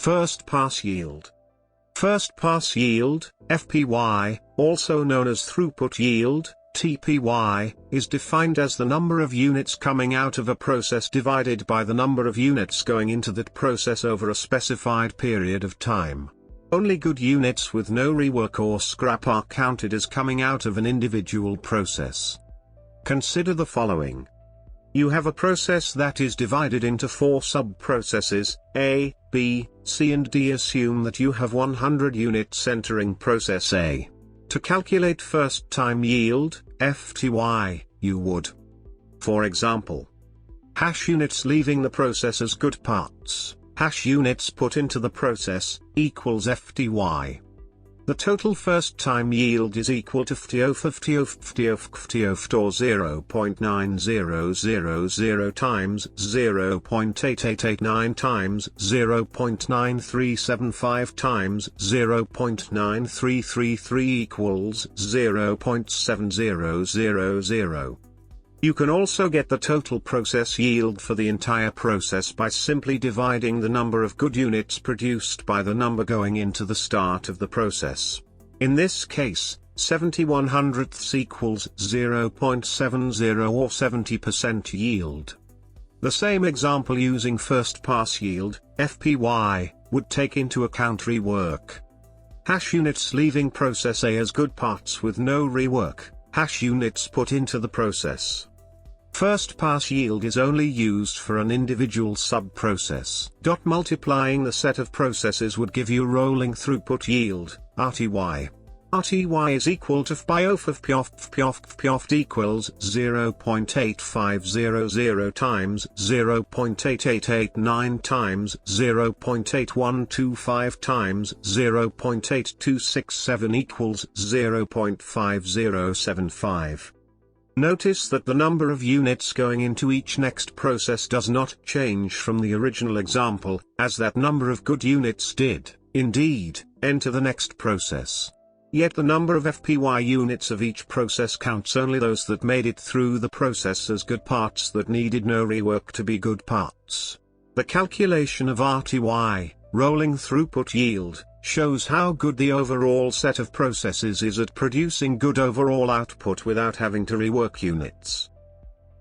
First pass yield. First pass yield, FPY, also known as throughput yield, TPY, is defined as the number of units coming out of a process divided by the number of units going into that process over a specified period of time. Only good units with no rework or scrap are counted as coming out of an individual process. Consider the following. You have a process that is divided into 4 sub-processes, A, B, C and D. Assume that you have 100 units entering process A. To calculate first time yield, FTY, you would, for example, hash units leaving the process as good parts, hash units put into the process, equals FTY. The total first time yield is equal to FTO or 0.9000 times 0.8889 times 0.9375 times 0.9333 equals 0.7000. You can also get the total process yield for the entire process by simply dividing the number of good units produced by the number going into the start of the process. In this case, 70/100ths equals 0.70 or 70% yield. The same example using first pass yield, FPY, would take into account rework. Hash units leaving process A as good parts with no rework, hash units put into the process. First pass yield is only used for an individual sub-process. Multiplying the set of processes would give you rolling throughput yield, RTY. RTY is equal to FPY of POF equals 0.8500 times 0.8889 times 0.8125 times 0.8267 equals 0.5075. Notice that the number of units going into each next process does not change from the original example, as that number of good units did, indeed, enter the next process. Yet the number of FPY units of each process counts only those that made it through the process as good parts that needed no rework to be good parts. The calculation of RTY, rolling throughput yield, shows how good the overall set of processes is at producing good overall output without having to rework units.